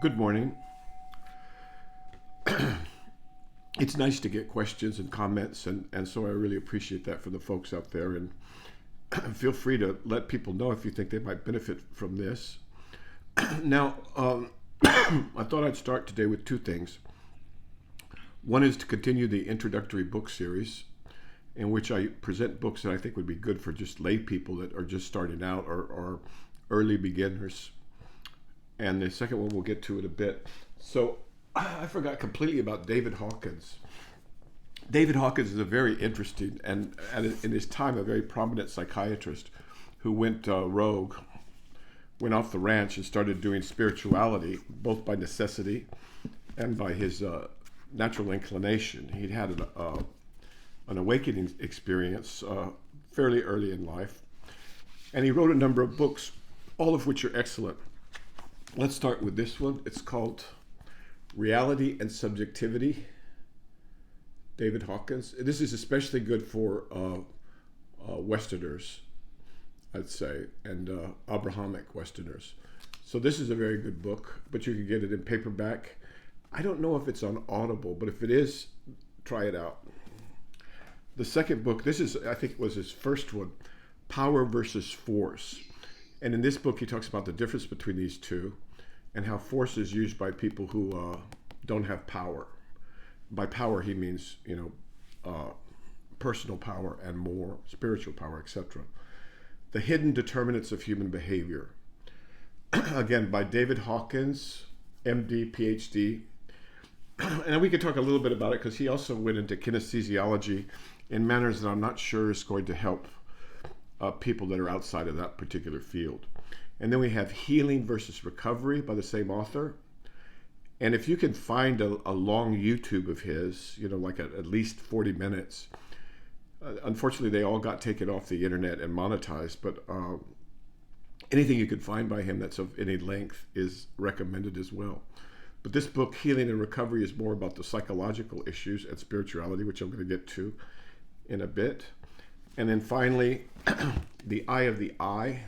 Good morning. It's nice to get questions and comments, and so I really appreciate that from the folks out there. And feel free to let people know if you think they might benefit from this. Now, I thought I'd start today with two things. One is to continue the introductory book series, in which I present books that I think would be good for just lay people that are just starting out or early beginners. And the second one we'll get to in a bit. So I forgot completely about David Hawkins. David Hawkins is a very interesting and in his time a very prominent psychiatrist who went rogue, went off the ranch and started doing spirituality, both by necessity and by his natural inclination. He'd had an awakening experience fairly early in life, and he wrote a number of books, all of which are excellent. Let's start with this one. It's called Reality and Subjectivity, David Hawkins. This is especially good for Westerners, I'd say, and Abrahamic Westerners. So this is a very good book, but you can get it in paperback. I don't know if it's on Audible, but if it is, try it out. The second book, this is, I think, was his first one, Power versus Force. And in this book, he talks about the difference between these two and how force is used by people who don't have power. By power, he means, personal power and more, spiritual power, etc. The Hidden Determinants of Human Behavior. Again, by David Hawkins, MD, PhD. And we could talk a little bit about it because he also went into kinesthesiology in manners that I'm not sure is going to help people that are outside of that particular field. And then we have Healing versus Recovery by the same author. And if you can find a long YouTube of his, like at least 40 minutes, unfortunately they all got taken off the internet and monetized, but anything you could find by him that's of any length is recommended as well. But this book, Healing and Recovery, is more about the psychological issues and spirituality, which I'm going to get to in a bit. And then finally, The Eye of the I,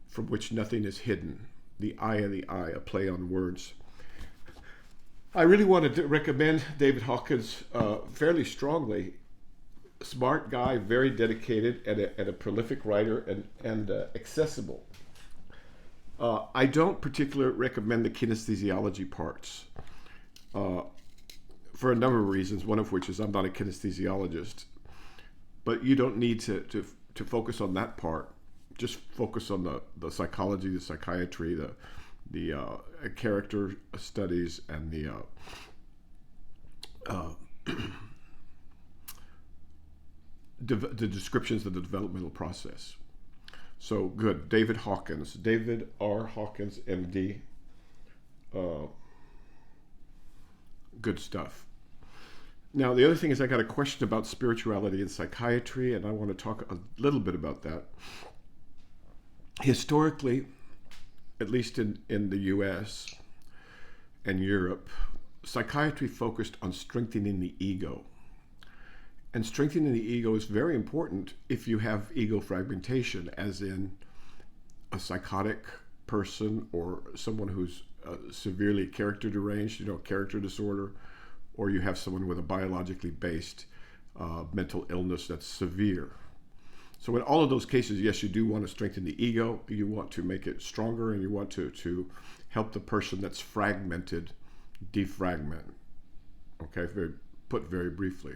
from which nothing is hidden. The Eye of the I, a play on words. I really wanted to recommend David Hawkins fairly strongly. Smart guy, very dedicated, and a prolific writer, and accessible. I don't particularly recommend the kinesthesiology parts for a number of reasons, one of which is I'm not a kinesthesiologist. But you don't need to focus on that part. Just focus on the psychology, the psychiatry, the character studies, and the descriptions of the developmental process. So good. David Hawkins, David R. Hawkins, MD. Good stuff. Now, the other thing is I got a question about spirituality and psychiatry, and I want to talk a little bit about that. Historically, at least in the US and Europe, psychiatry focused on strengthening the ego. And strengthening the ego is very important if you have ego fragmentation, as in a psychotic person or someone who's severely character deranged, character disorder, or you have someone with a biologically based mental illness that's severe. So in all of those cases, yes, you do want to strengthen the ego, you want to make it stronger, and you want to help the person that's fragmented defragment. Okay, put very briefly.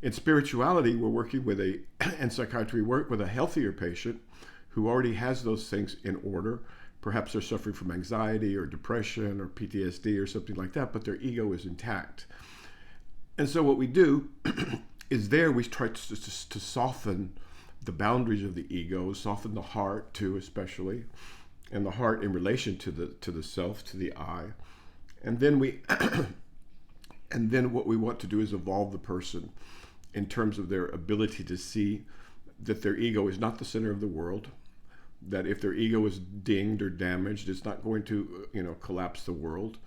In spirituality, we're working with and psychiatry work with a healthier patient who already has those things in order. Perhaps they're suffering from anxiety or depression or PTSD or something like that, but their ego is intact. And so what we do is we try to soften the boundaries of the ego, soften the heart too, especially, and the heart in relation to the self, to the I. And then what we want to do is evolve the person in terms of their ability to see that their ego is not the center of the world, that if their ego is dinged or damaged, it's not going to, collapse the world.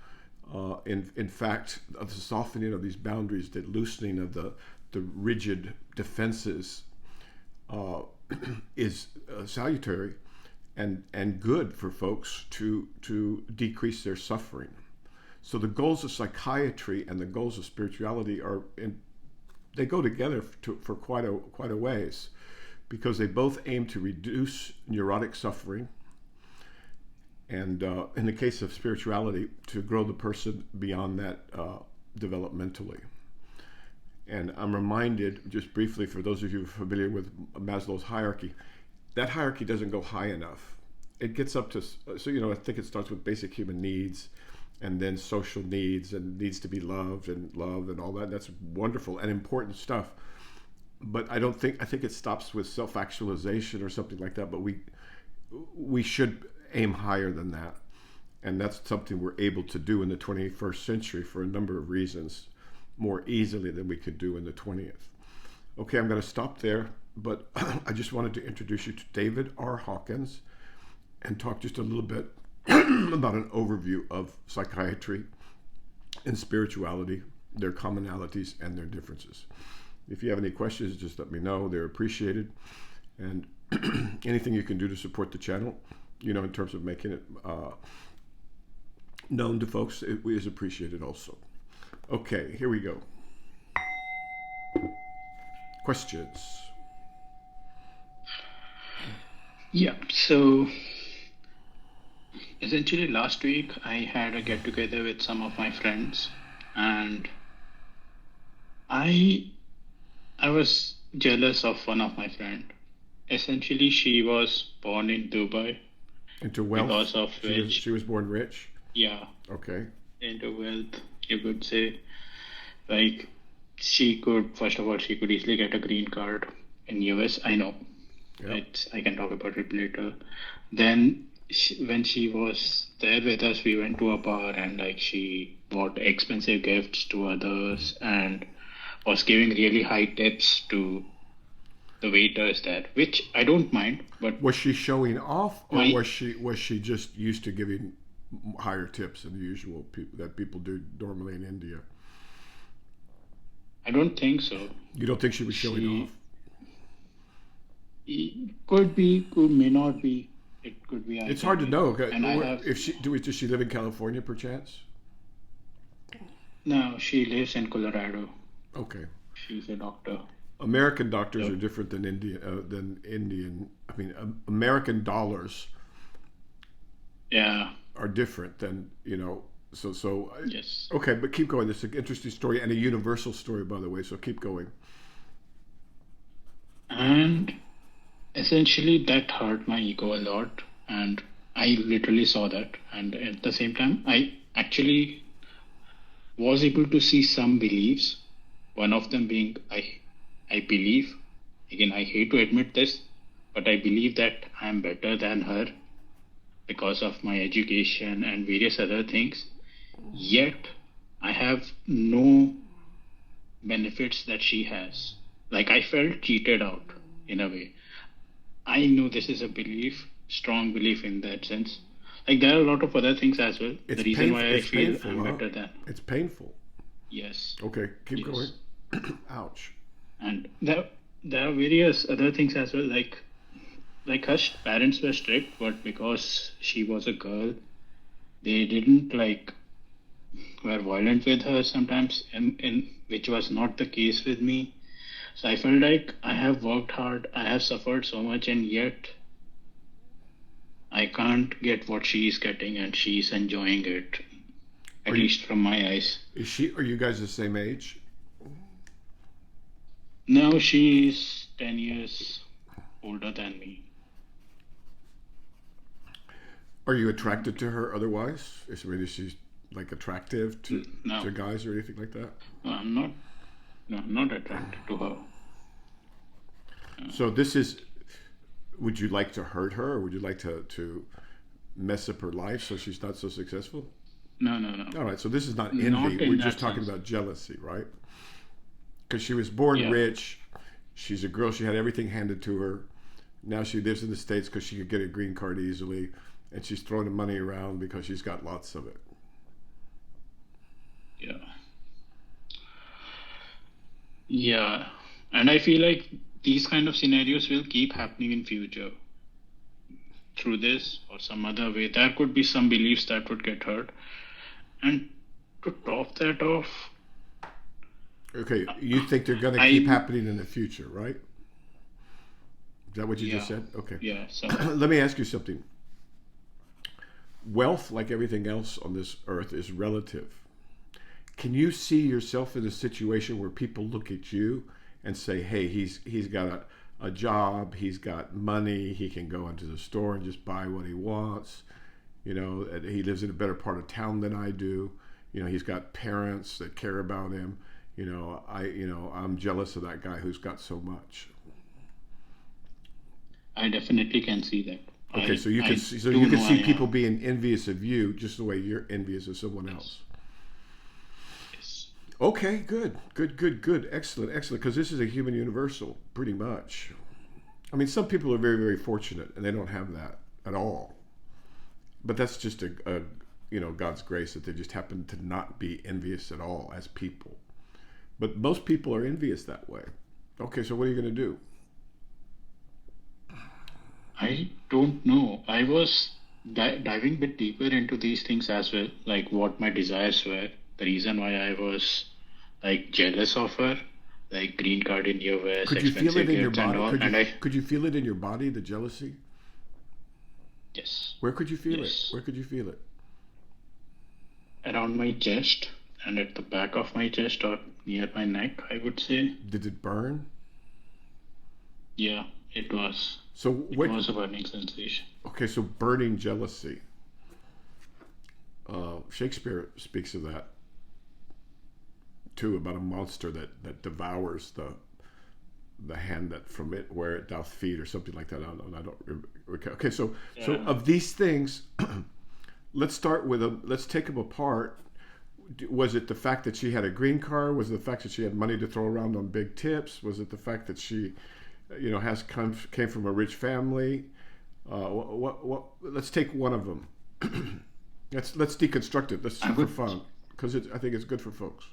In fact, the softening of these boundaries, the loosening of the rigid defenses is salutary and good for folks to decrease their suffering. So the goals of psychiatry and the goals of spirituality they go together for quite a ways, because they both aim to reduce neurotic suffering, and in the case of spirituality, to grow the person beyond that developmentally. And I'm reminded, just briefly, for those of you familiar with Maslow's hierarchy, that hierarchy doesn't go high enough. It gets up to, I think it starts with basic human needs, and then social needs, and needs to be loved and all that. That's wonderful and important stuff. But I think it stops with self-actualization or something like that. But we should aim higher than that. And that's something we're able to do in the 21st century for a number of reasons, more easily than we could do in the 20th. Okay, I'm going to stop there, but I just wanted to introduce you to David R. Hawkins and talk just a little bit about an overview of psychiatry and spirituality, their commonalities and their differences. If you have any questions, just let me know. They're appreciated. And anything you can do to support the channel, in terms of making it known to folks, it is appreciated also. Okay, here we go. Questions? Yeah, so essentially last week I had a get together with some of my friends, and I was jealous of one of my friend. Essentially, she was born in Dubai. Into wealth? Because of which she was born rich? Yeah. Okay. Into wealth, you could say. Like, she could easily get a green card in US. I know. Yep. I can talk about it later. Then when she was there with us, we went to a bar, and she bought expensive gifts to others and was giving really high tips to the waiters there, which I don't mind. But was she showing off, or was she just used to giving higher tips than the usual that people do normally in India? I don't think so. You don't think she was showing off? Could be, may not be. It could be. It's hard to know. Does she live in California, perchance? No, she lives in Colorado. Okay. She's a doctor. American doctors are different than Indian. I mean, American dollars. Yeah. Are different than So. Yes. Okay, but keep going. This is an interesting story and a universal story, by the way. So keep going. And essentially, that hurt my ego a lot, and I literally saw that. And at the same time, I actually was able to see some beliefs. One of them being, I believe, again, I hate to admit this, but I believe that I am better than her because of my education and various other things. Yet, I have no benefits that she has. I felt cheated out in a way. I know this is a belief, strong belief in that sense. There are a lot of other things as well. It's the reason painful, why I feel painful, I'm better than. It's painful. Yes. Okay, keep going. Ouch. And there are various other things as well. Her parents were strict, but because she was a girl, they didn't were violent with her sometimes, and which was not the case with me. So I felt like I have worked hard, I have suffered so much, and yet I can't get what she is getting, and she's enjoying it, at least from my eyes. Are you guys the same age? No, she's 10 years older than me. Are you attracted to her otherwise? Is she attractive to guys or anything like that? No, I'm not. No, I'm not attracted to her. So would you like to hurt her, or would you like to mess up her life so she's not so successful? No. All right, so this is not envy. We're just talking about jealousy, right? Because she was born rich. She's a girl. She had everything handed to her. Now she lives in the States because she could get a green card easily, and she's throwing the money around because she's got lots of it. Yeah, and I feel like these kind of scenarios will keep happening in future. through this or some other way. There could be some beliefs that would get hurt. And to top that off, Okay, you think they're going to keep happening in the future, right? Is that what you just said? Okay. Yeah. So Let me ask you something. Wealth, like everything else on this earth, is relative. Can you see yourself in a situation where people look at you and say, hey, he's got a job, he's got money, he can go into the store and just buy what he wants, you know, he lives in a better part of town than I do, you know, he's got parents that care about him, I'm jealous of that guy who's got so much. I definitely can see that. Okay, so you can see people being envious of you just the way you're envious of someone else. Yes. Okay, good. Excellent. Because this is a human universal, pretty much. I mean, some people are very, very fortunate and they don't have that at all. But that's just a God's grace that they just happen to not be envious at all as people. But most people are envious that way. Okay, so what are you going to do? I don't know. I was diving a bit deeper into these things as well, like what my desires were, the reason why I was like jealous of her, like green card in US, could you feel it in your body? Could you feel it in your body, the jealousy? Yes. Where could you feel it? Where could you feel it? Around my chest and at the back of my chest or near my neck, I would say. Did it burn? Yeah, it was. So it was a burning sensation. Okay, so burning jealousy. Shakespeare speaks of that too, about a monster that devours the hand that from it where it doth feed, or something like that. I don't. Okay, so of these things, let's take them apart. Was it the fact that she had a green card? Was it the fact that she had money to throw around on big tips? Was it the fact that she, came from a rich family? Let's take one of them. let's deconstruct it. Let's for fun, because I think it's good for folks.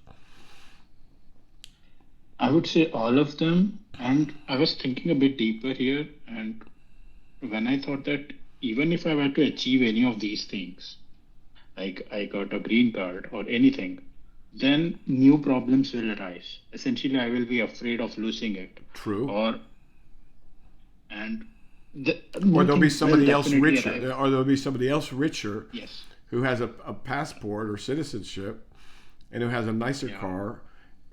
I would say all of them, and I was thinking a bit deeper here, and when I thought that even if I were to achieve any of these things, like I got a green card or anything, then new problems will arise. Essentially, I will be afraid of losing it. True. Or there'll be somebody else richer. Or there'll be somebody else richer. Yes. Who has a passport or citizenship, and who has a nicer car,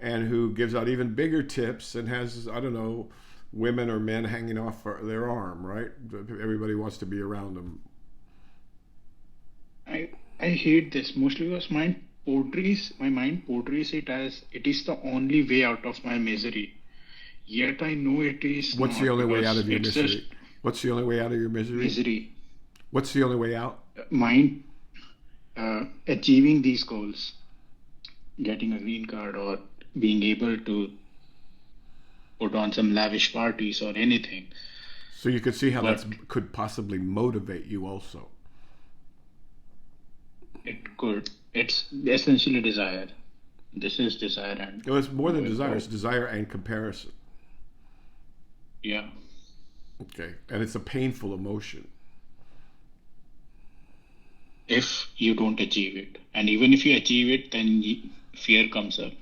and who gives out even bigger tips and has, I don't know, women or men hanging off their arm, right? Everybody wants to be around them. I hate this mostly because my mind portrays it as it is the only way out of my misery. Yet I know it is. What's the only way out of your misery? What's the only way out of your misery? Misery. What's the only way out? Mind achieving these goals, getting a green card or being able to put on some lavish parties or anything. So you could see how that could possibly motivate you also. It could. It's essentially desire. This is desire and... It's more than desire. It's desire and comparison. Yeah. Okay. And it's a painful emotion. If you don't achieve it. And even if you achieve it, then fear comes up.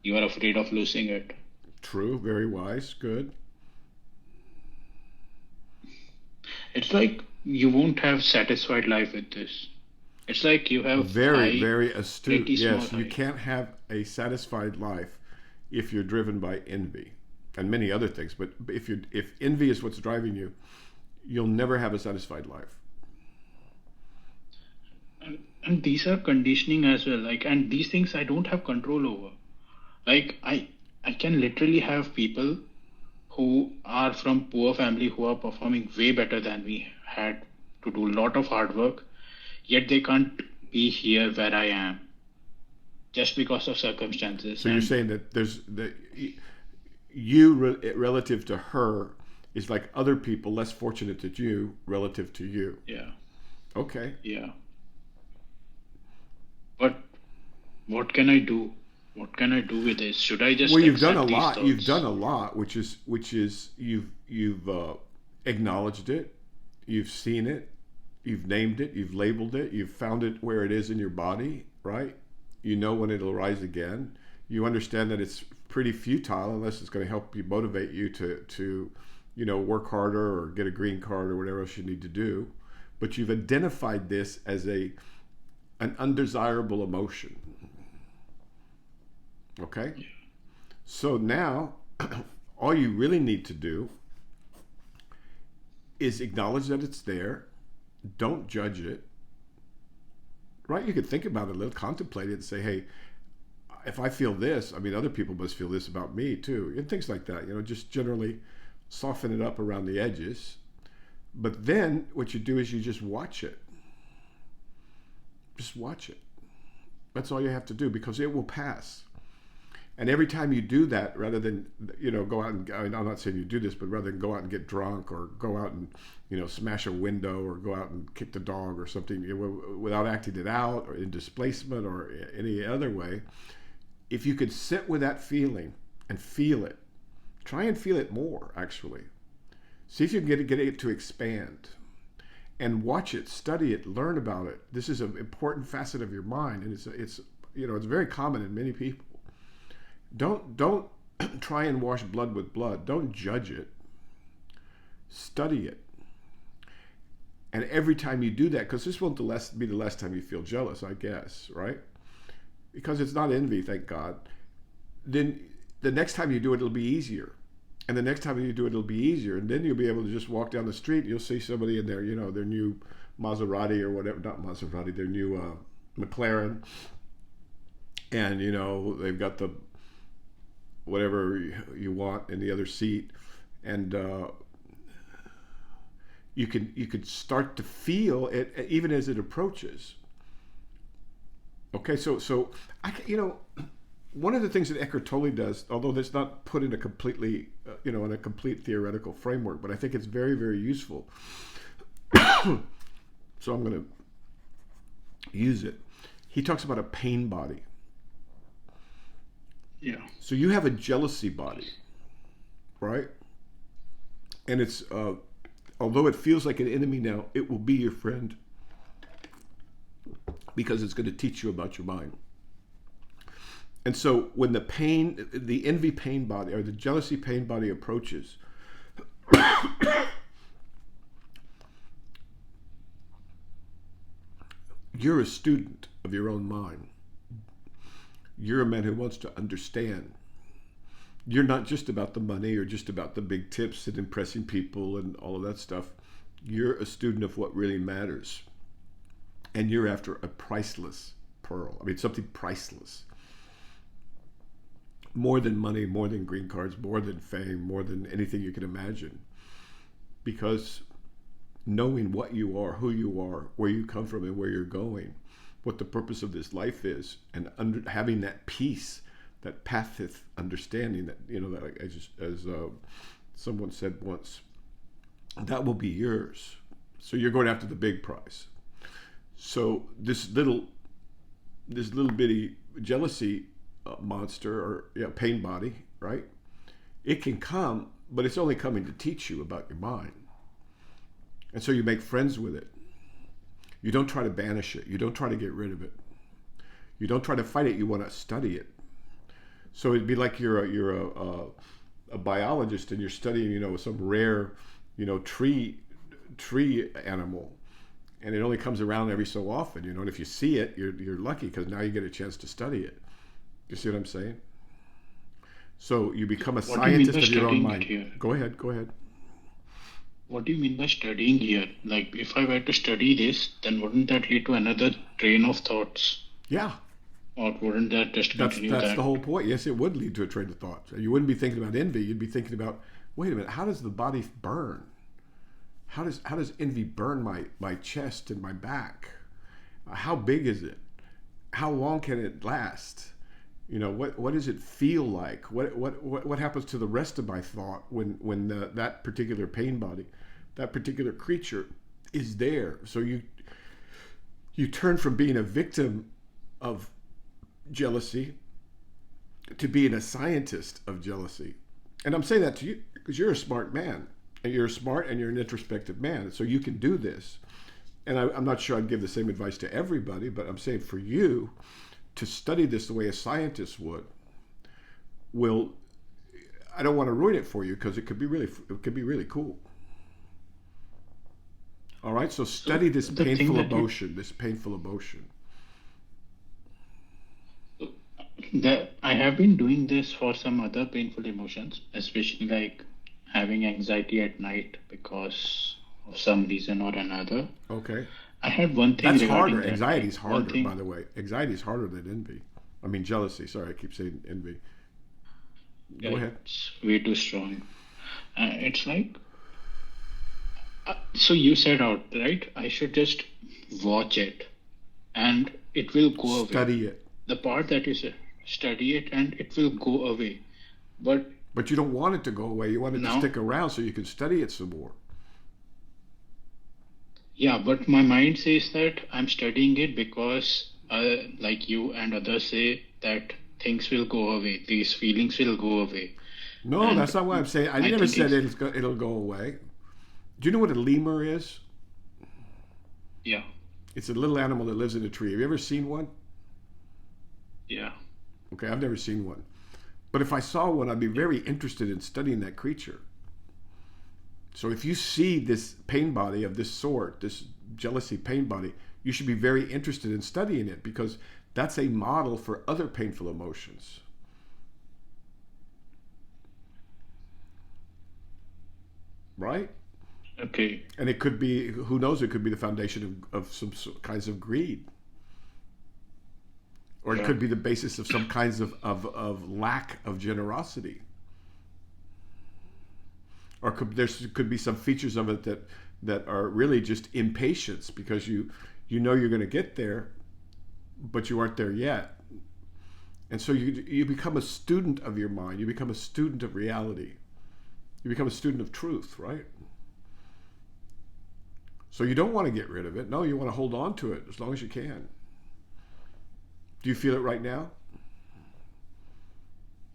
You are afraid of losing it. True. Very wise. Good. It's like you won't have satisfied life with this. It's like you have very astute. Yes, you can't have a satisfied life if you're driven by envy and many other things. But if envy is what's driving you, you'll never have a satisfied life. And these are conditioning as well. And these things I don't have control over. I can literally have people who are from poor family who are performing way better than me, had to do a lot of hard work, yet they can't be here where I am just because of circumstances. So you're saying that you relative to her is like other people less fortunate than you relative to you. Yeah. Okay. Yeah. But what can I do? What can I do with this? Should I just? Well, you've done a lot. You've done a lot, which is you've acknowledged it. you've seen it, you've named it, you've labeled it, you've found it where it is in your body, right? You know when it'll rise again. You understand that it's pretty futile unless it's going to help you, motivate you to work harder or get a green card or whatever else you need to do. But you've identified this as an undesirable emotion. Okay? So now, all you really need to do is acknowledge that it's there. Don't judge it. Right? You could think about it a little, contemplate it, and say, hey, if I feel this, I mean, other people must feel this about me too. And things like that. Just generally soften it up around the edges. But then what you do is you just watch it. Just watch it. That's all you have to do, because it will pass. And every time you do that, rather than, go out and, I'm not saying you do this, but rather than go out and get drunk or go out and, smash a window or go out and kick the dog or something, without acting it out or in displacement or any other way, if you could sit with that feeling and feel it, try and feel it more, actually. See if you can get it to expand. And watch it, study it, learn about it. This is an important facet of your mind, and it's very common in many people. Don't try and wash blood with blood. Don't judge it. Study it. And every time you do that, because this won't be the last time you feel jealous, I guess, right? Because it's not envy, thank God. Then the next time you do it, it'll be easier. And the next time you do it, it'll be easier. And then you'll be able to just walk down the street and you'll see somebody in their, their new Maserati or whatever, not Maserati, their new McLaren. And, they've got the whatever you want in the other seat. And you could start to feel it even as it approaches. Okay, so one of the things that Eckhart Tolle does, although that's not put in a completely, in a complete theoretical framework, but I think it's very, very useful. So I'm going to use it. He talks about a pain body. Yeah. So you have a jealousy body, right? And it's, although it feels like an enemy now, it will be your friend, because it's going to teach you about your mind. And so when the envy pain body or the jealousy pain body approaches, you're a student of your own mind. You're a man who wants to understand. You're not just about the money or just about the big tips and impressing people and all of that stuff. You're a student of what really matters. And you're after a priceless pearl. I mean, something priceless. More than money, more than green cards, more than fame, more than anything you can imagine. Because knowing what you are, who you are, where you come from and where you're going, what the purpose of this life is, and having that peace, that patheth understanding, that, that as someone said once, that will be yours. So you're going after the big prize. So this little bitty jealousy monster or pain body, right? It can come, but it's only coming to teach you about your mind. And so you make friends with it. You don't try to banish it. You don't try to get rid of it. You don't try to fight it. You want to study it. So it'd be like you're a biologist and you're studying, some rare, tree animal, and it only comes around every so often, and if you see it, you're lucky, because now you get a chance to study it. You see what I'm saying? So you become a scientist of your own mind. Here? Go ahead. What do you mean by studying here? Like, if I were to study this, then wouldn't that lead to another train of thoughts? Yeah. Or wouldn't that just continue that? That's the whole point. Yes, it would lead to a train of thought. You wouldn't be thinking about envy. You'd be thinking about, wait a minute, how does the body burn? How does envy burn my chest and my back? How big is it? How long can it last? What does it feel like? What happens to the rest of my thought when that particular pain body, that particular creature is there? So you turn from being a victim of jealousy to being a scientist of jealousy. And I'm saying that to you because you're a smart man And you're smart and you're an introspective man. So you can do this. And I'm not sure I'd give the same advice to everybody, but I'm saying for you to study this the way a scientist would will, I don't want to ruin it for you because it could be really cool. All right, so study this painful emotion, I have been doing this for some other painful emotions, especially like having anxiety at night because of some reason or another. Okay. I had one thing. That's regarding harder. that. Anxiety's harder, by the way. Anxiety's harder than envy. I mean, jealousy. Sorry, I keep saying envy. Go ahead. It's way too strong. It's like, so you said out, right? I should just watch it and it will go away. Study it. The part that is study it and it will go away. But you don't want it to go away. You want it to stick around so you can study it some more. Yeah, but my mind says that I'm studying it because, like you and others say, that things will go away. These feelings will go away. No, and that's not what I'm saying. I never said it'll go away. Do you know what a lemur is? Yeah. It's a little animal that lives in a tree. Have you ever seen one? Yeah. Okay, I've never seen one. But if I saw one, I'd be very interested in studying that creature. So if you see this pain body of this sort, this jealousy pain body, you should be very interested in studying it because that's a model for other painful emotions. Right? Okay. And it could be, who knows, it could be the foundation of some kinds of greed. Or it could be the basis of some kinds of lack of generosity. Or there could be some features of it that are really just impatience because you know you're going to get there, but you aren't there yet. And so you become a student of your mind. You become a student of reality. You become a student of truth, right? So you don't want to get rid of it. No, you want to hold on to it as long as you can. Do you feel it right now?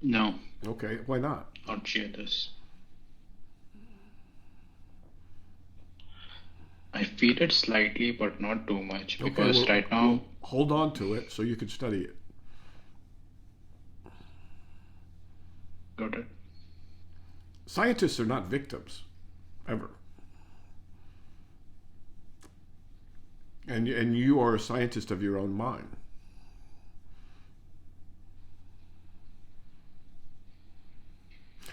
No. Okay, why not? Not share this. I feel it slightly, but not too much because right now. Hold on to it so you can study it. Got it. Scientists are not victims, ever. And you are a scientist of your own mind.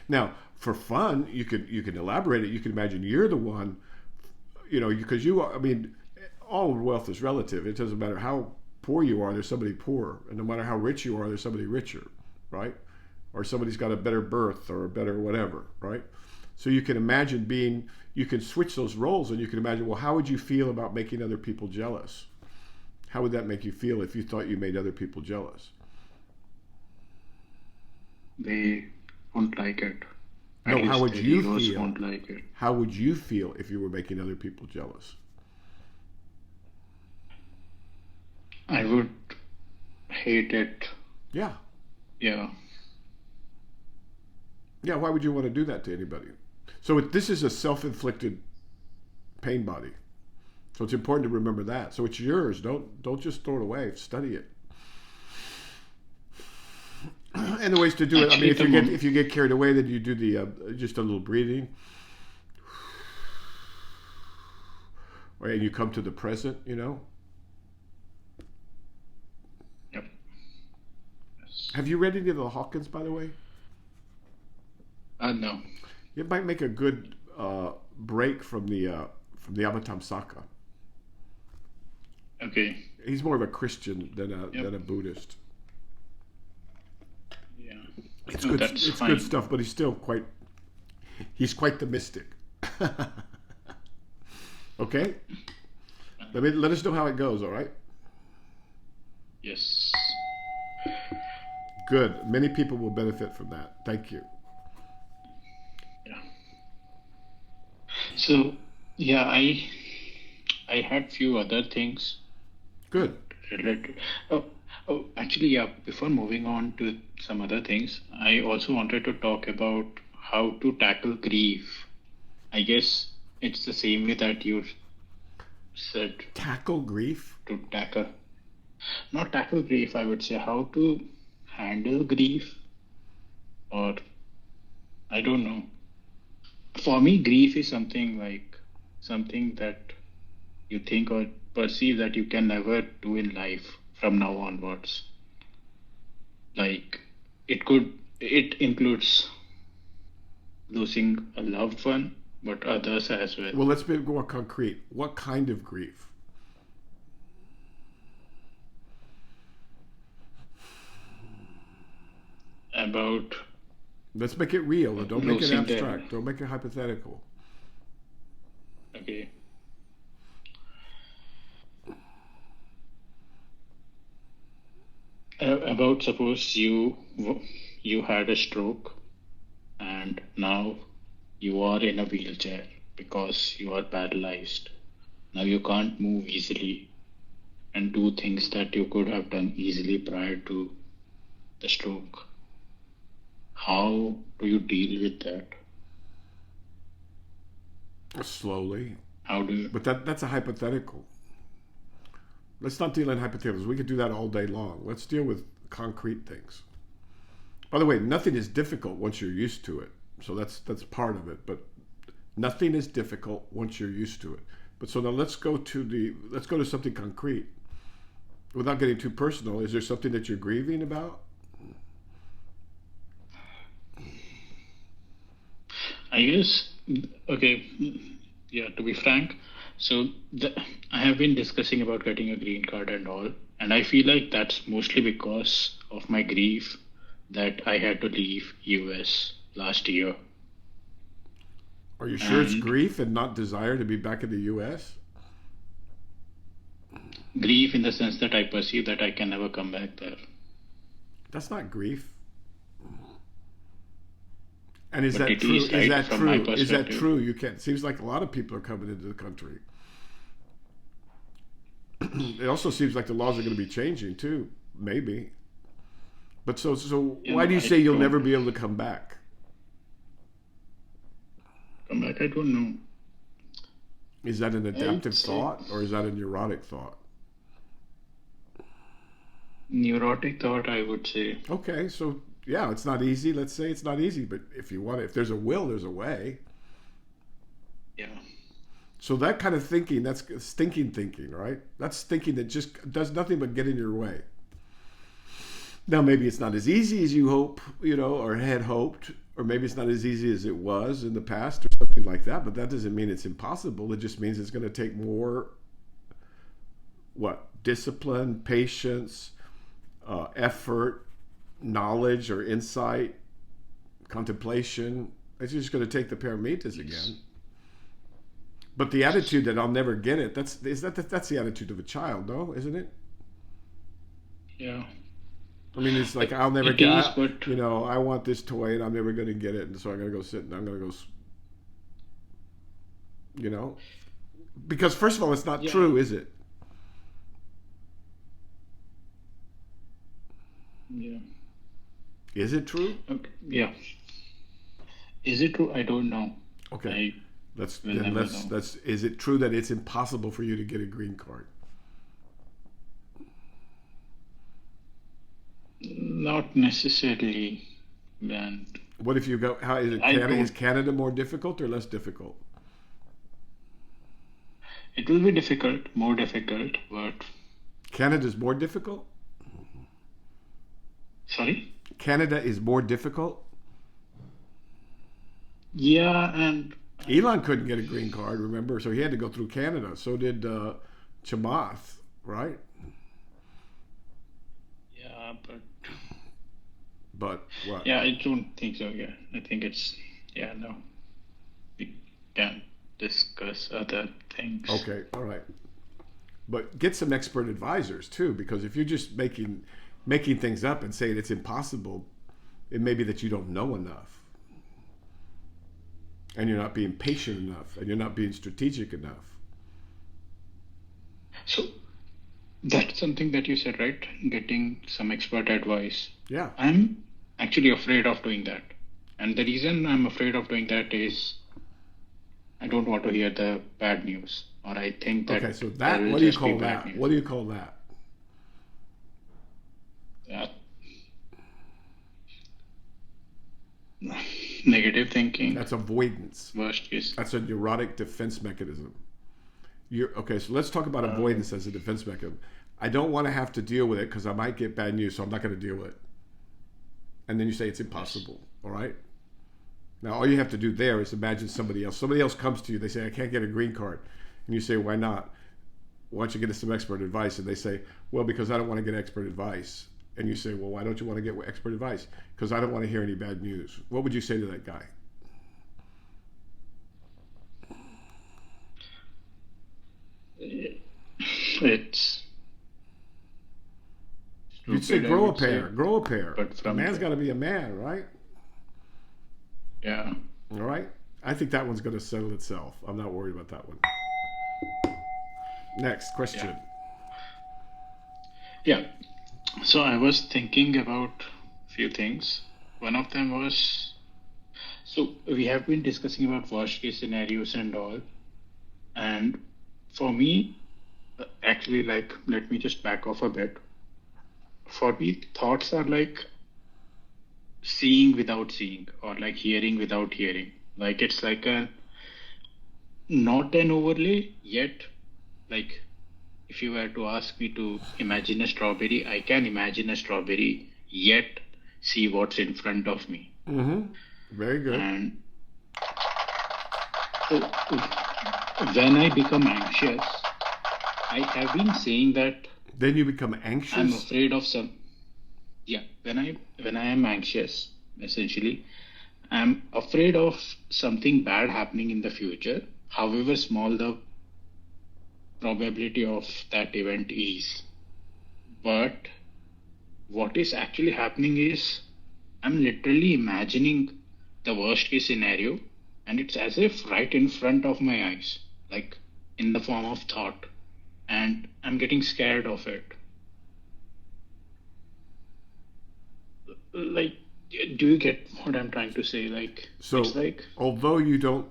Now, for fun, you can elaborate it. You can imagine you're the one, because you are, I mean, all wealth is relative. It doesn't matter how poor you are, there's somebody poor. And no matter how rich you are, there's somebody richer, right? Or somebody's got a better birth or a better whatever, right? So you can imagine you can switch those roles and you can imagine, well, how would you feel about making other people jealous? How would that make you feel if you thought you made other people jealous? They won't like it. No, how would you feel? Won't like it. How would you feel if you were making other people jealous? I would hate it. Yeah. Yeah. Yeah, why would you want to do that to anybody? So this is a self-inflicted pain body. So it's important to remember that. So it's yours. Don't just throw it away. Study it. And the ways to do it. I mean, if you get carried away, then you do the just a little breathing, right? And you come to the present. Yep. Yes. Have you read any of the Hawkins, by the way? No. It might make a good break from the Avatamsaka. Okay. He's more of a Christian than a Buddhist. Yeah. It's good. It's fine. Good stuff, but he's quite the mystic. Okay. Let us know how it goes. All right. Yes. Good. Many people will benefit from that. Thank you. Yeah. So, yeah, I had few other things. Good. Related. Oh, actually, yeah. Before moving on to some other things, I also wanted to talk about how to tackle grief. I guess it's the same way that you said Tackle grief? to tackle, not tackle grief, I would say how to handle grief, or I don't know. For me, grief is something that you think or perceive that you can never do in life from now onwards. Like it includes losing a loved one, but others as well. Well, let's be more concrete. What kind of grief? About Let's make it real. Don't make it losing abstract. Don't make it hypothetical. okay. About suppose you had a stroke and now you are in a wheelchair because you are paralyzed. Now you can't move easily and do things that you could have done easily prior to the stroke. How do you deal with that? Slowly. How do you? But that's a hypothetical. Let's not deal in hypotheticals. We could do that all day long. Let's deal with concrete things. By the way, nothing is difficult once you're used to it. So that's part of it. But nothing is difficult once you're used to it. But so now let's go to something concrete. Without getting too personal, is there something that you're grieving about? I guess, okay, yeah, to be frank, so I have been discussing about getting a green card and all, and I feel like that's mostly because of my grief that I had to leave US last year. Are you sure it's And grief and not desire to be back in the US? grief in the sense that I perceive that I can never come back there. That's not grief. And is But that it true? is, right, from my Is that perspective. true? You can't. Seems like a lot of people are coming into the country. It also seems like the laws are going to be changing too. Maybe. But so You why know, do you I say you'll don't never be able to come back? come back, I don't know. Is that an adaptive It's thought or is that a neurotic thought? neurotic thought, I would say. Okay, so yeah, it's not easy. Let's say it's not easy, but if there's a will, there's a way. Yeah. So that kind of thinking, that's stinking thinking, right? That's thinking that just does nothing but get in your way. Now, maybe it's not as easy as you hope, or had hoped, or maybe it's not as easy as it was in the past or something like that, but that doesn't mean it's impossible. It just means it's going to take more, discipline, patience, effort, knowledge or insight, contemplation. It's just going to take the paramitas again. But the attitude that I'll never get it, that's the attitude of a child, no? Isn't it? Yeah. I mean, it's like I'll never It get. is, but I want this toy and I'm never going to get it, and so I'm going to go sit and I'm going to go. Because first of all, it's not yeah. true, is it? Yeah. Is it true? Okay. Yeah. Is it true? I don't know. Okay. I will never know. Is it true that it's impossible for you to get a green card? Not necessarily. And What if you go? How is it? I Is don't. Canada more difficult or less difficult? It will be difficult, more difficult, but Canada's more difficult. sorry. Canada is more difficult. Yeah, and Elon couldn't get a green card, remember? So he had to go through Canada. So did Chamath, right? yeah, but But what? yeah, I don't think so. Yeah, I think it's no. We can discuss other things. Okay, all right. But get some expert advisors too, because if you're just making things up and saying it's impossible, it may be that you don't know enough, and you're not being patient enough, and you're not being strategic enough. So that's something that you said, right? Getting some expert advice. Yeah. I'm actually afraid of doing that. And the reason I'm afraid of doing that is I don't want to hear the bad news, or I think that Okay, so there that, will what do you just be call bad that? news. What do you call that? Yeah. Negative thinking, That's avoidance. worst case. That's a neurotic defense mechanism. Okay, so let's talk about avoidance as a defense mechanism. I don't want to have to deal with it because I might get bad news, so I'm not going to deal with it. And then you say it's impossible, all right? Now, all you have to do there is imagine somebody else. Somebody else comes to you. They say, I can't get a green card. And you say, why not? Why don't you get us some expert advice? And they say, well, because I don't want to get expert advice. And you say, well, why don't you want to get expert advice? Because I don't want to hear any bad news. What would you say to that guy? It's You'd say, stupid, I grow a would say. pair, grow a pair. But A from man's got to be a man, right? Yeah. All right? I think that one's going to settle itself. I'm not worried about that one. Next question. Yeah. So I was thinking about a few things. One of them was, so we have been discussing about worst case scenarios and all. And for me, actually, like, let me just back off a bit. For me, thoughts are like seeing without seeing, or like hearing without hearing. Like, it's like a, not an overlay, yet, like, if you were to ask me to imagine a strawberry, I can imagine a strawberry, yet see what's in front of me. Mm-hmm. Very good. And so, when I become anxious, I have been saying that Then you become I'm anxious. afraid of some. Yeah, when I am anxious, essentially, I'm afraid of something bad happening in the future, however small the probability of that event is. But what is actually happening is I'm literally imagining the worst case scenario, and it's as if right in front of my eyes, like in the form of thought, and I'm getting scared of it. Like, do you get what I'm trying to say? Like, So, it's like, although you don't,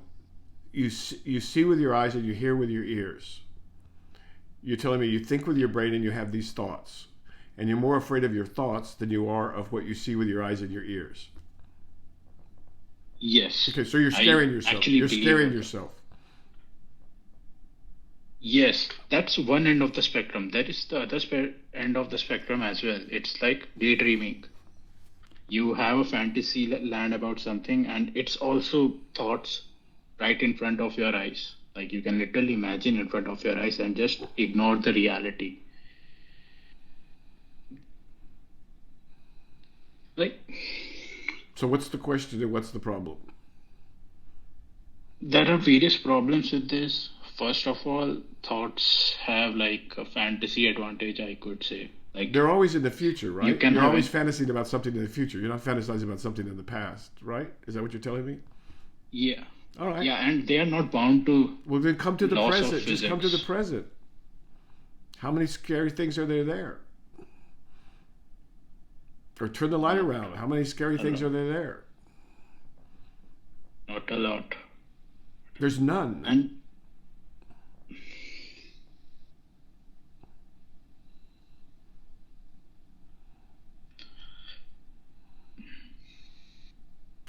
you see with your eyes and you hear with your ears. You're telling me you think with your brain and you have these thoughts, and you're more afraid of your thoughts than you are of what you see with your eyes and your ears. yes. Okay, so you're I scaring yourself. actually You're believe scaring it. yourself. Yes, that's one end of the spectrum. That is the other end of the spectrum as well. It's like daydreaming. You have a fantasy land about something, and it's also thoughts right in front of your eyes. Like, you can literally imagine in front of your eyes and just ignore the reality. Like, So what's the question and what's the problem? there are various problems with this. First of all, thoughts have like a fantasy advantage, I could say. Like, They're always in the future, right? you can You're have always it. fantasizing about something in the future. You're not fantasizing about something in the past, right? Is that what you're telling me? Yeah. All right. Yeah, and they are not bound to Well, then come to the laws of present. Just come to the physics. present. How many scary things are there? Or turn the light around. How many scary things are there? Not a lot. There's none. And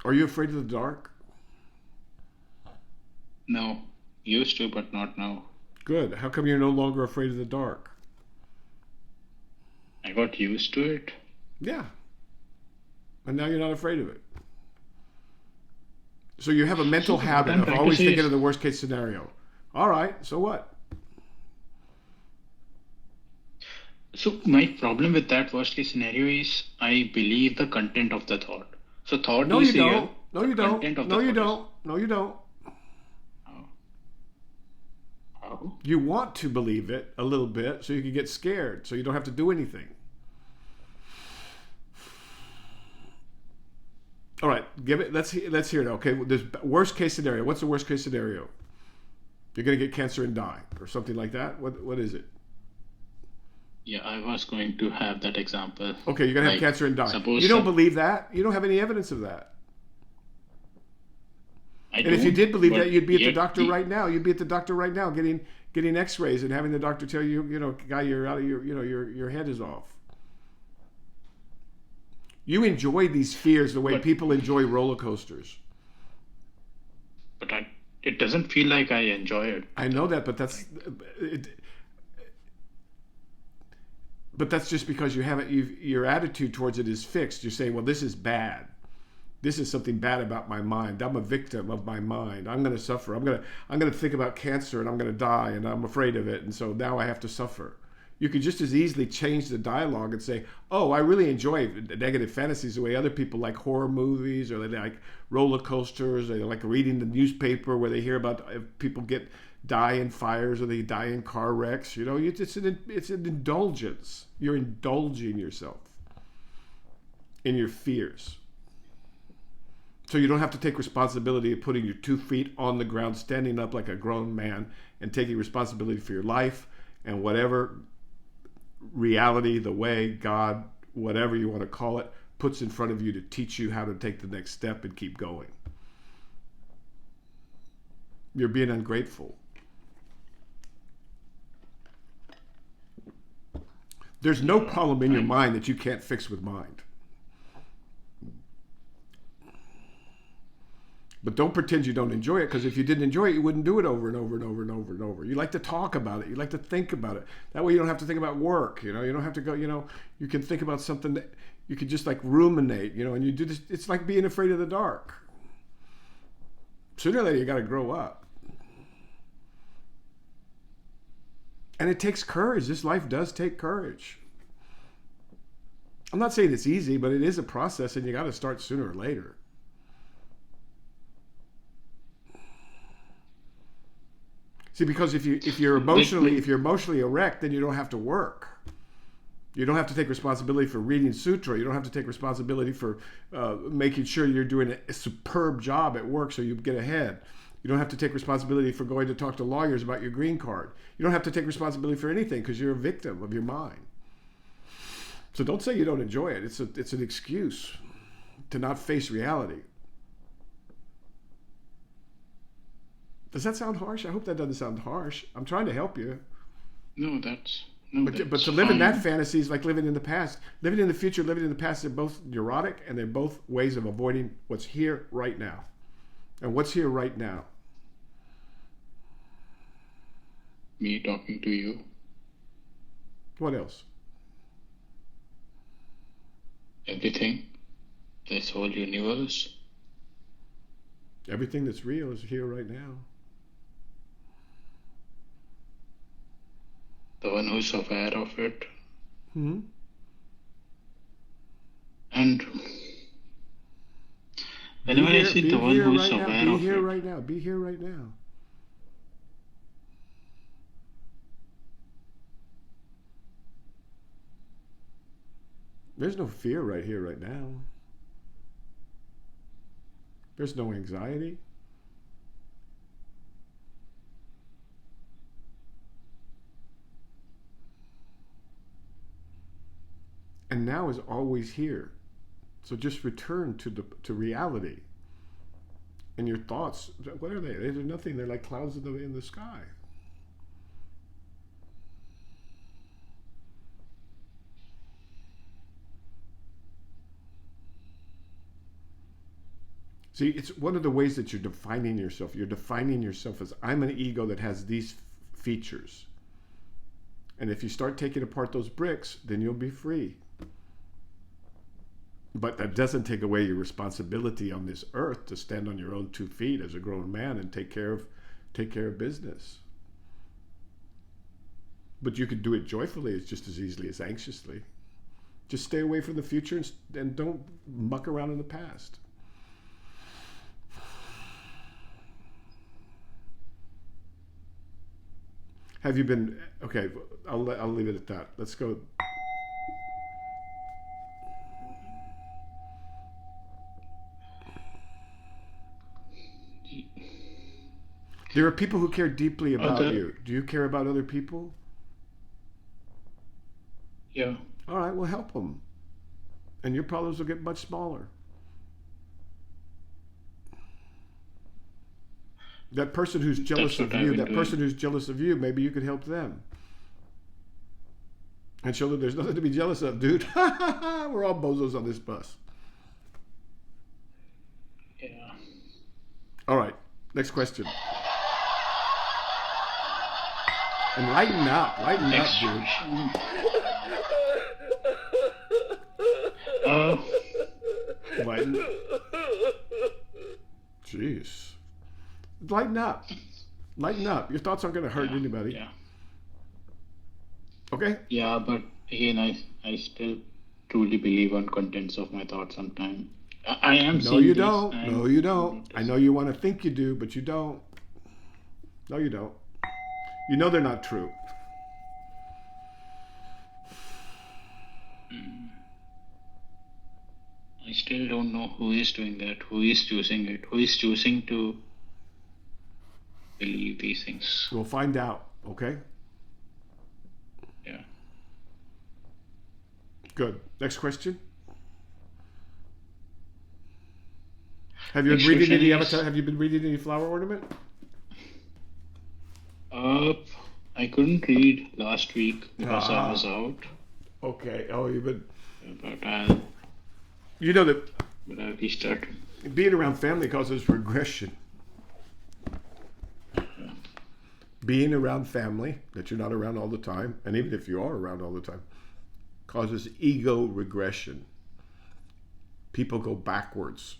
Are you afraid of the dark? no, used to, but not now. Good. How come you're no longer afraid of the dark? I got used to it. Yeah. And now you're not afraid of it. So you have a mental So habit what I'm of trying to always say thinking is, of the worst case scenario. All right, so what? so my problem with that worst case scenario is I believe the content of the thought. So thought No, is you real. don't. No, you The don't. content of No, the you thought don't. No, you don't. is how? You want to believe it a little bit so you can get scared, so you don't have to do anything. All right, give it. Let's hear it. Okay, there's worst case scenario. What's the worst case scenario? You're gonna get cancer and die, or something like that. What is it? Yeah, I was going to have that example. Okay, you're gonna have Like, cancer and die. suppose You don't believe that. You don't have any evidence of that. I And if you don't, did believe that, but you'd be at the yet doctor right now. You'd be at the doctor right now getting X-rays and having the doctor tell you, guy, you're out of your head is off. You enjoy these fears the way but people enjoy roller coasters. but it doesn't feel like I enjoy it. I know that, but that's just because you haven't. Your attitude towards it is fixed. You're saying, well, this is bad. This is something bad about my mind. I'm a victim of my mind. I'm going to suffer. I'm going to think about cancer and I'm going to die and I'm afraid of it. And so now I have to suffer. You could just as easily change the dialogue and say, oh, I really enjoy negative fantasies the way other people like horror movies, or they like roller coasters, or they like reading the newspaper where they hear about people die in fires or they die in car wrecks. It's an indulgence. You're indulging yourself in your fears. So you don't have to take responsibility of putting your 2 feet on the ground, standing up like a grown man, and taking responsibility for your life and whatever reality, the way, God, whatever you want to call it, puts in front of you to teach you how to take the next step and keep going. You're being ungrateful. There's no problem in your mind that you can't fix with mind. But don't pretend you don't enjoy it, because if you didn't enjoy it, you wouldn't do it over and over and over and over and over. You like to talk about it. You like to think about it. That way you don't have to think about work. You don't have to go, you can think about something that you could just like ruminate, and you do this. It's like being afraid of the dark. Sooner or later, you got to grow up. And it takes courage. This life does take courage. I'm not saying it's easy, but it is a process, and you got to start sooner or later. See, because if you're emotionally erect, then you don't have to work. You don't have to take responsibility for reading Sutra. You don't have to take responsibility for making sure you're doing a superb job at work so you get ahead. You don't have to take responsibility for going to talk to lawyers about your green card. You don't have to take responsibility for anything because you're a victim of your mind. So don't say you don't enjoy it. It's an excuse to not face reality. Does that sound harsh? I hope that doesn't sound harsh. I'm trying to help you. No, that's But to live in that fantasy is like living in the past. Living in the future, living in the past, they're both neurotic, and they're both ways of avoiding what's here right now. And what's here right now? Me talking to you. What else? Everything. This whole universe. Everything that's real is here right now. The one who's aware of it. Hmm? And whenever I see the one who's aware of it. Be here right now. Be here right now. There's no fear right here, right now. There's no anxiety. And now is always here. So just return to reality. And your thoughts, what are they? They're nothing. They're like clouds in the sky. See, it's one of the ways that you're defining yourself. You're defining yourself as, I'm an ego that has these features. And if you start taking apart those bricks, then you'll be free. But that doesn't take away your responsibility on this earth to stand on your own 2 feet as a grown man and take care of business. But you could do it joyfully as just as easily as anxiously. Just stay away from the future and don't muck around in the past. Have you been, okay, I'll leave it at that. Let's go. There are people who care deeply about you. Do you care about other people? Yeah. All right, well, help them. And your problems will get much smaller. That person who's jealous of you, that person who's jealous of you, maybe you could help them. And show them there's nothing to be jealous of, dude. We're all bozos on this bus. Yeah. All right, next question. And lighten up, dude. Lighten. Jeez. Lighten up. Your thoughts aren't going to hurt anybody. Yeah. Okay? Yeah, but again, I still truly believe on contents of my thoughts sometimes. I am No, you don't. No, you don't. I know you want to think you do, but you don't. No, you don't. You know they're not true. I still don't know who is doing that, who is choosing it, who is choosing to believe these things. We'll find out, okay? Yeah. Good. Next question. Have you been reading any Avatar? Have you been reading any Flower Ornament? I couldn't read last week because I was out. Okay. Oh, you've been. But You know that. But I'll restart. Being around family causes regression. Being around family that you're not around all the time, and even if you are around all the time, causes ego regression. People go backwards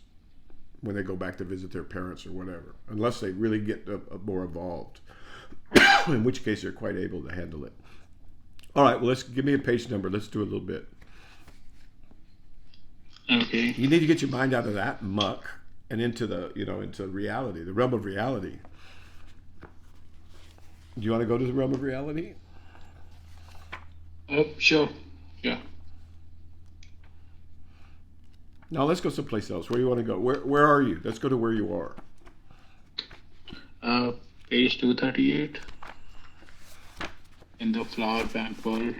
when they go back to visit their parents or whatever, unless they really get more evolved, in which case they're quite able to handle it. All right, well, give me a page number. Let's do a little bit. Okay. You need to get your mind out of that muck and into into reality, the realm of reality. Do you want to go to the realm of reality? Sure. Yeah. Now let's go someplace else. Where do you want to go? Where are you? Let's go to where you are. Page 238 in the flower bank world.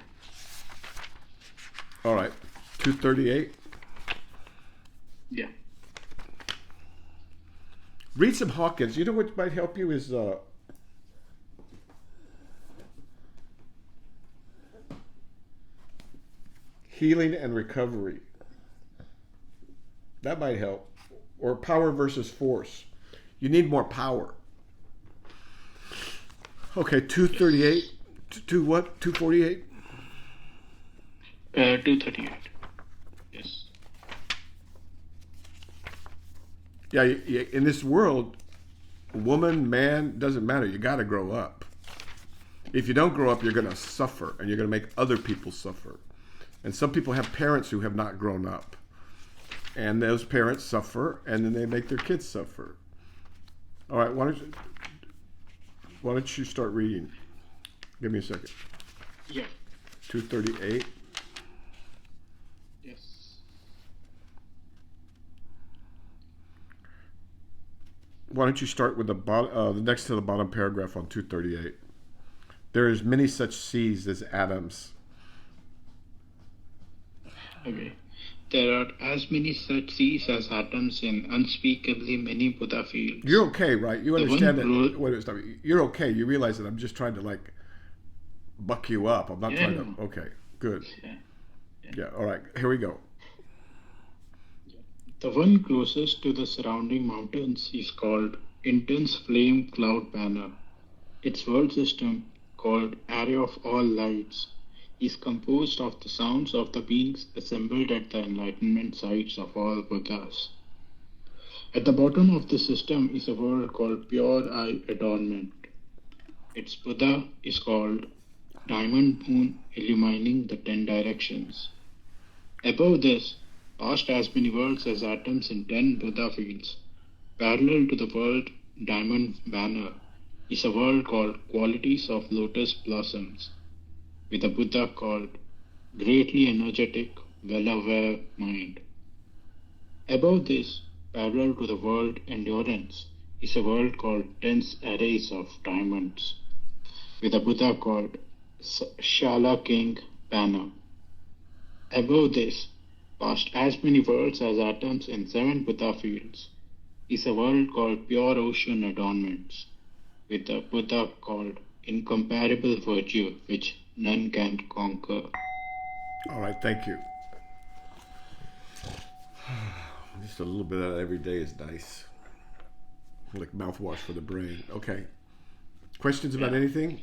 All right. 238. Yeah. Read some Hawkins. You know what might help you is healing and recovery. That might help. Or power versus force. You need more power. Okay, 238. To what? 248? 238. Yes. Yeah, in this world, woman, man, doesn't matter. You got to grow up. If you don't grow up, you're going to suffer, and you're going to make other people suffer. And some people have parents who have not grown up. And those parents suffer, and then they make their kids suffer. All right, why don't you start reading? Give me a second. Yeah. 238. Yes. Why don't you start with the next to the bottom paragraph on 238? There is many such seas as atoms. Okay. There are as many such seas as atoms in unspeakably many Buddha fields. You're okay, right? You understand that? Wait, stop. You're okay. You realize that I'm just trying to buck you up. I'm not trying to. Okay, good. Yeah. All right. Here we go. The one closest to the surrounding mountains is called Intense Flame Cloud Banner. Its world system, called Array of All Lights, is composed of the sounds of the beings assembled at the enlightenment sites of all Buddhas. At the bottom of the system is a world called Pure Eye Adornment. Its Buddha is called Diamond Moon, illumining the 10 directions. Above this, past as many worlds as atoms in 10 Buddha fields, parallel to the world Diamond Banner, is a world called Qualities of Lotus Blossoms, with a Buddha called Greatly Energetic, Well-Aware Mind. Above this, parallel to the world Endurance, is a world called Tense Arrays of Diamonds, with a Buddha called Shala King Banner. Above this, past as many worlds as atoms in 7 Buddha fields, is a world called pure ocean adornments, with a Buddha called incomparable virtue which none can conquer. All right, thank you. Just a little bit of that every day is nice. Like mouthwash for the brain. Okay. Questions about anything?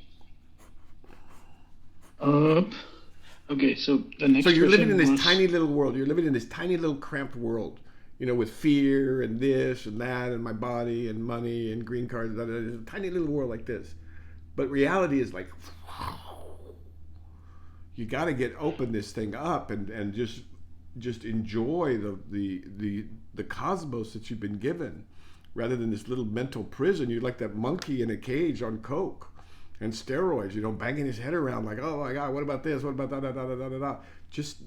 Okay, so the next So you're living in question this was, tiny little world. You're living in this tiny little cramped world, with fear and this and that and my body and money and green cards. It's a tiny little world like this. But reality is like, you got to get open this thing up and just enjoy the cosmos that you've been given, rather than this little mental prison. You're like that monkey in a cage on coke and steroids, banging his head around like, oh my God, what about this? What about that? Da, da, da, da, da, da. Just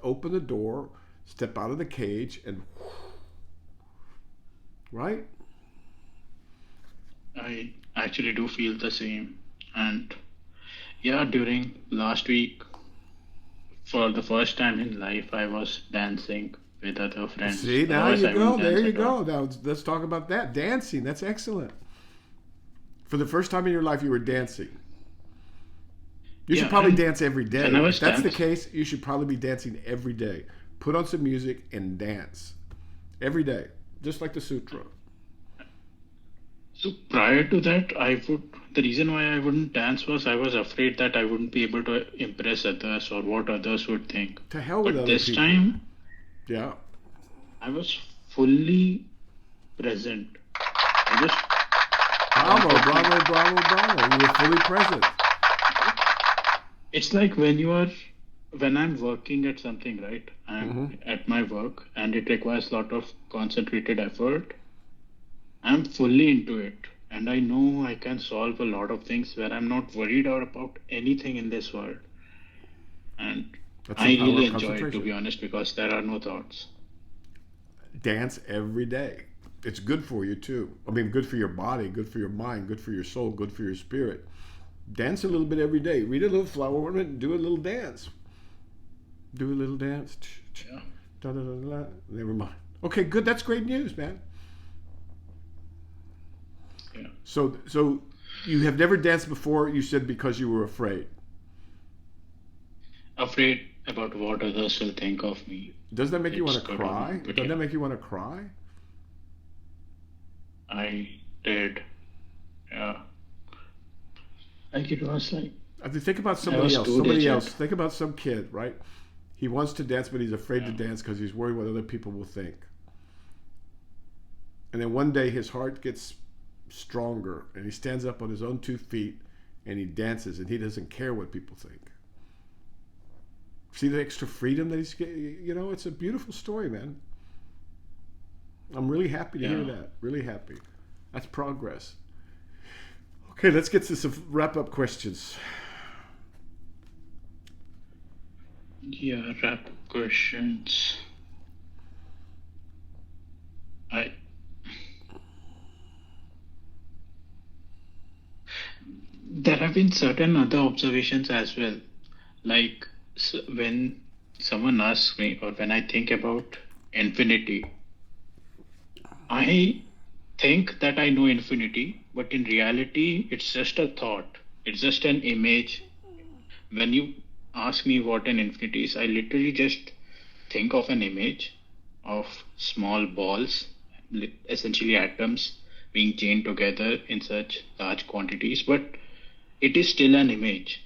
open the door, step out of the cage, and right? I actually do feel the same. And yeah, during last week, for the first time in life, I was dancing with other friends. See, now Otherwise, you I go. wouldn't There dance you at all. go. Now let's talk about that. Dancing. That's excellent. For the first time in your life, you were dancing. You should Yeah, probably and dance every day. when I was If that's the dancing, case, you should probably be dancing every day. Put on some music and dance every day, just like the Sutra. so prior to that, the reason why I wouldn't dance was I was afraid that I wouldn't be able to impress others or what others would think. To hell with But other this people. time, Yeah. I was fully present. I just Bravo, wanted to. bravo, bravo, bravo. You were fully present. It's like when I'm working at something, right? I'm at my work and it requires a lot of concentrated effort. I'm fully into it. And I know I can solve a lot of things where I'm not worried about anything in this world. And That's I the power really of enjoy it, to concentration. be honest, because there are no thoughts. Dance every day. It's good for you too. I mean, good for your body, good for your mind, good for your soul, good for your spirit. Dance a little bit every day. Read a little flower ornament and do a little dance. Do a little dance. Yeah. Da, da, da, da. Never mind. Okay, good. That's great news, man. Yeah. So you have never danced before, you said, because you were afraid. Afraid about what others will think of me. Does that make you It's want to totally, cry? but Doesn't yeah, that make you want to cry? I did. Yeah. Like it was like I mean, think about I somebody was else. too Somebody else. digit. Think about some kid, right? He wants to dance, but he's afraid to Yeah. dance because he's worried what other people will think. And then one day his heart gets stronger and he stands up on his own 2 feet and he dances and he doesn't care what people think. See the extra freedom that he's getting? It's a beautiful story, man. I'm really happy to hear Yeah. that. Really happy. That's progress. Okay, let's get to some wrap-up questions. Yeah, wrap questions. I There have been certain other observations as well. Like when someone asks me or when I think about infinity, I think that I know infinity, but in reality, it's just a thought. It's just an image. When you ask me what an infinity is, I literally just think of an image of small balls, essentially atoms, being chained together in such large quantities, but it is still an image.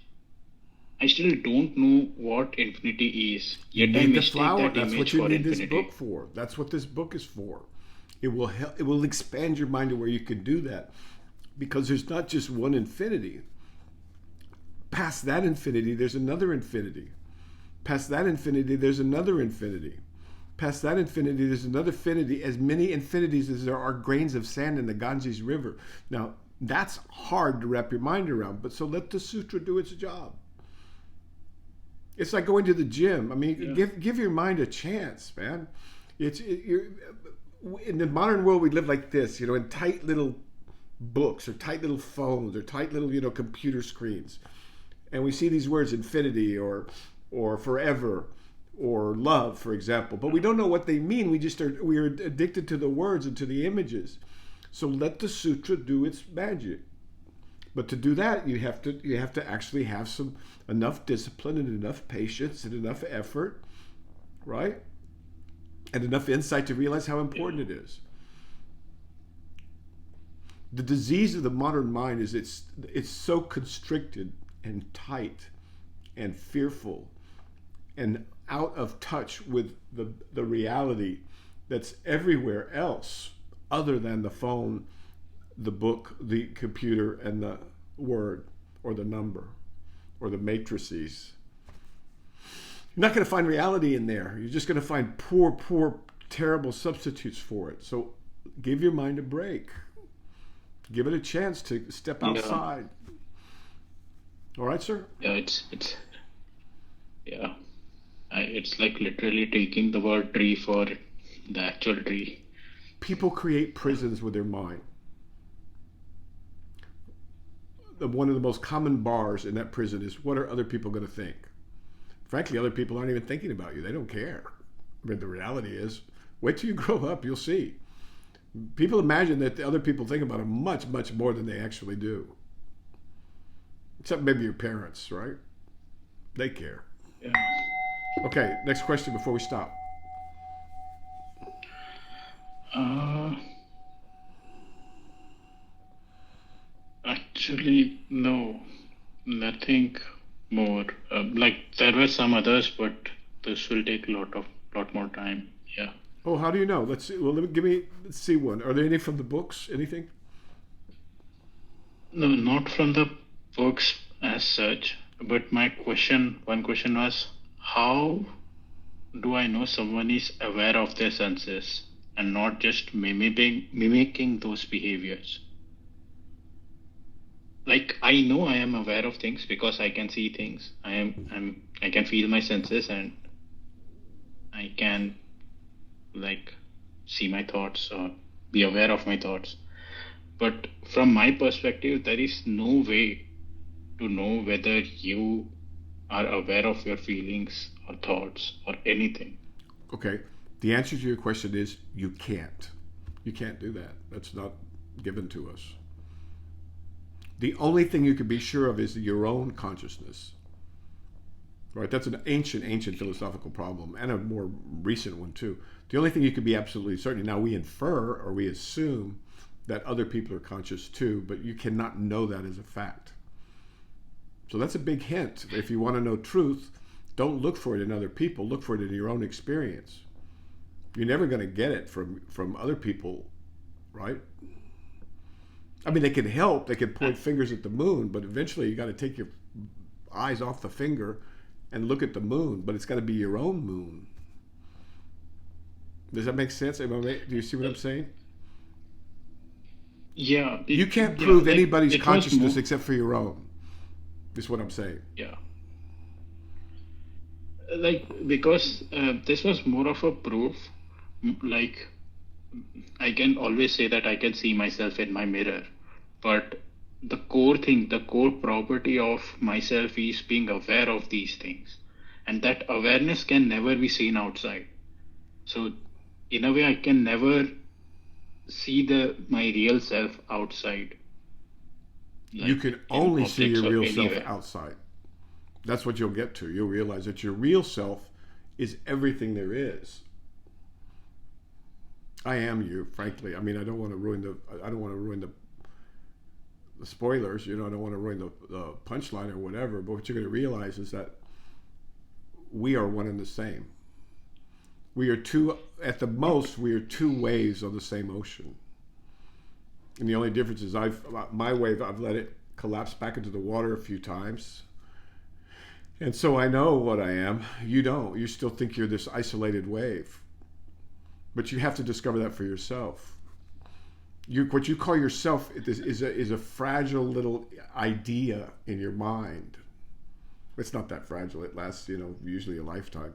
I still don't know what infinity is, You yet I need the mistake flower. that That's what image you for need this infinity. book for. That's what this book is for. It will help. It will expand your mind to where you can do that, because there's not just one infinity. Past that infinity, there's another infinity. Past that infinity, there's another infinity. Past that infinity, there's another infinity, as many infinities as there are grains of sand in the Ganges River. Now, that's hard to wrap your mind around, but so let the sutra do its job. It's like going to the gym. I mean, Yeah. give your mind a chance, man. You're, in the modern world, we live like this, in tight little books or tight little phones or tight little, computer screens. And we see these words, infinity or forever. or love, for example, but we don't know what they mean. We are addicted to the words and to the images. So let the sutra do its magic. But to do that, you have to actually have enough discipline and enough patience and enough effort, right? And enough insight to realize how important it is. The disease of the modern mind is it's so constricted and tight and fearful and out of touch with the reality that's everywhere else other than the phone, the book, the computer, and the word or the number or the matrices. You're not going to find reality in there. You're just going to find poor, terrible substitutes for it. So give your mind a break. Give it a chance to step outside. All right, sir? Yeah, it's like literally taking the word tree for the actual tree. People create prisons with their mind. One of the most common bars in that prison is, what are other people going to think? Frankly, other people aren't even thinking about you. They don't care. But the reality is, wait till you grow up, you'll see. People imagine that the other people think about them much, much more than they actually do. Except maybe your parents, right? They care. Yeah. Okay, next question before we stop. Actually, no, nothing more. Like there were some others, but this will take a lot more time. Yeah. Oh, how do you know? Let's see. Well, let's see one. Are there any from the books? Anything? No, not from the books as such. But one question was, how do I know someone is aware of their senses and not just mimicking those behaviors? Like I know I am aware of things because I can see things. I can feel my senses and I can like see my thoughts or be aware of my thoughts. But from my perspective, there is no way to know whether you are aware of your feelings or thoughts or anything. Okay. The answer to your question is you can't. You can't do that. That's not given to us. The only thing you can be sure of is your own consciousness. Right? That's an ancient philosophical problem, and a more recent one too. The only thing you can be absolutely certain, now we infer or we assume that other people are conscious too, but you cannot know that as a fact. So that's a big hint. If you want to know truth, don't look for it in other people, look for it in your own experience. You're never going to get it from other people, right? I mean, they can help, they can point fingers at the moon, but eventually you got to take your eyes off the finger and look at the moon, but it's got to be your own moon. Does that make sense? Do you see what I'm saying? Yeah. You can't prove anybody's consciousness except for your own, is what I'm saying. Yeah. Like, because this was more of a proof, like, I can always say that I can see myself in my mirror, but the core property of myself is being aware of these things. And that awareness can never be seen outside. So, in a way, I can never see my real self outside. Like, you can only see your real self outside. That's what you'll get to. You'll realize that your real self is everything there is. I am you, frankly. I mean, I don't want to ruin the spoilers. I don't want to ruin the punchline or whatever. But what you're going to realize is that we are one and the same. We are at the most, we are two waves of the same ocean. And the only difference is my wave, I've let it collapse back into the water a few times. And so I know what I am. You don't. You still think you're this isolated wave. But you have to discover that for yourself. What you call yourself is a fragile little idea in your mind. It's not that fragile. It lasts, usually a lifetime.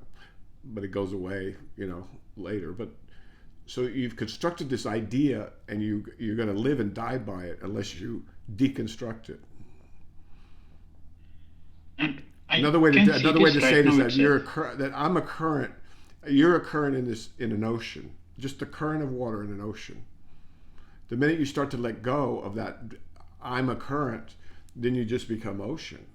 But it goes away, later. But so you've constructed this idea, and you're going to live and die by it unless you deconstruct it. And I Another way can to see another way to this say right it is now that itself. that I'm a current. You're a current in an ocean, just the current of water in an ocean. The minute you start to let go of that, I'm a current, then you just become ocean.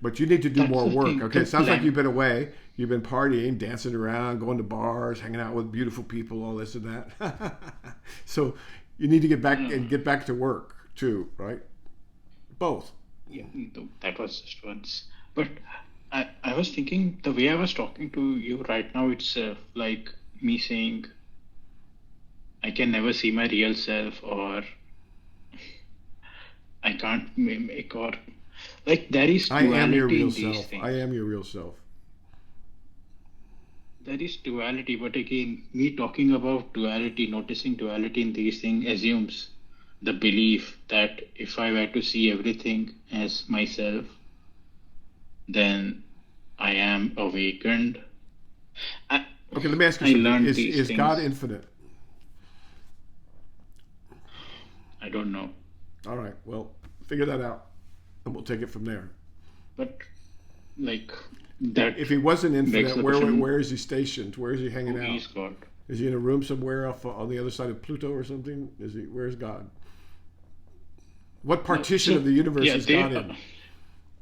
But you need to do That's more the work. thing. Okay, it The sounds like you've plan. been away. You've been partying, dancing around, going to bars, hanging out with beautiful people, all this and that. So you need to get back to work too, right? Both. Yeah, that was just once. But I was thinking the way I was talking to you right now itself, like me saying I can never see my real self, or I can't mimic, or like there is I am your duality real in these self. I things. am your real self. There is duality, but again, me talking about duality, noticing duality in these things assumes the belief that if I were to see everything as myself, then I am awakened. I, Okay, let me ask you I something. learned these Is God things. infinite? I don't know, All right. Well, figure that out, and we'll take it from there. but like that If he wasn't begs infinite, the question: where is he stationed? Where is he hanging who out? is God? Is he in a room somewhere off on the other side of Pluto or something? Is he? Where's God? What No, partition of so the universe yeah, is God in?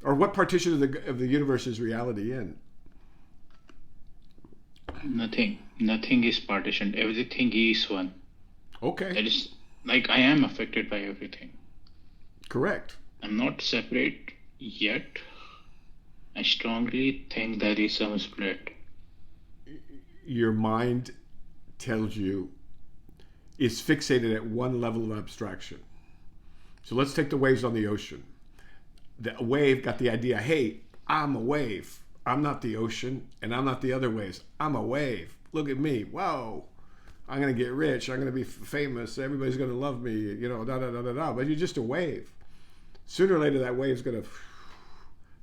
Or what partition of the universe is reality in? nothing. Nothing is partitioned. Everything is one. Okay, That is like I am affected by everything. correct. I'm not separate yet. I strongly think there is some split. Your mind tells you is fixated at one level of abstraction. So let's take the waves on the ocean. The wave got the idea, hey, I'm a wave. I'm not the ocean, and I'm not the other waves. I'm a wave. Look at me. Whoa. I'm going to get rich. I'm going to be famous. Everybody's going to love me, da da da da da. But you're just a wave. Sooner or later, that wave's going to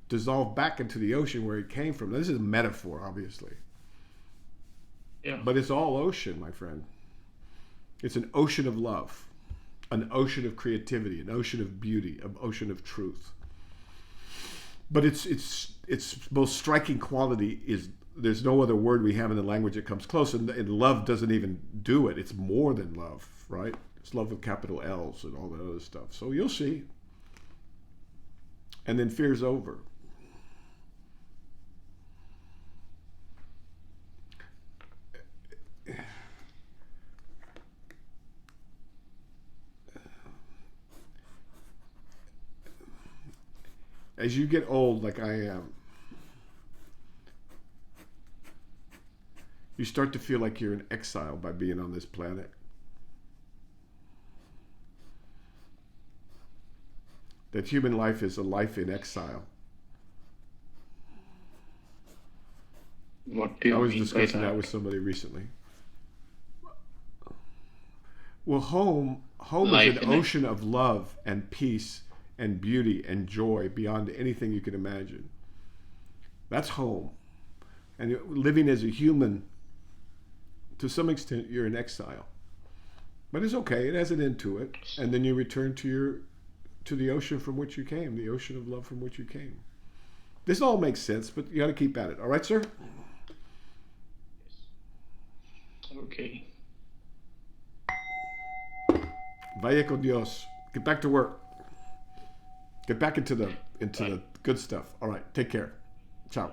dissolve back into the ocean where it came from. Now, this is a metaphor, obviously. Yeah. But it's all ocean, my friend. It's an ocean of love, an ocean of creativity, an ocean of beauty, an ocean of truth. But its most striking quality is there's no other word we have in the language that comes close, and love doesn't even do it. It's more than love, right? It's love with capital L's and all that other stuff. So you'll see. And then fear's over. As you get old, like I am, you start to feel like you're in exile by being on this planet. That human life is a life in exile. What do I you was mean by discussing that that? with somebody recently. Well, home is an Life in it. ocean of love and peace and beauty and joy beyond anything you can imagine. That's home. And living as a human, to some extent, you're in exile. But it's okay. It has an end to it. And then you return to the ocean from which you came, the ocean of love from which you came. This all makes sense, but you got to keep at it. All right, sir? Okay. Vaya con Dios. Get back to work. Get back into Bye. the good stuff. All right. Take care. Ciao.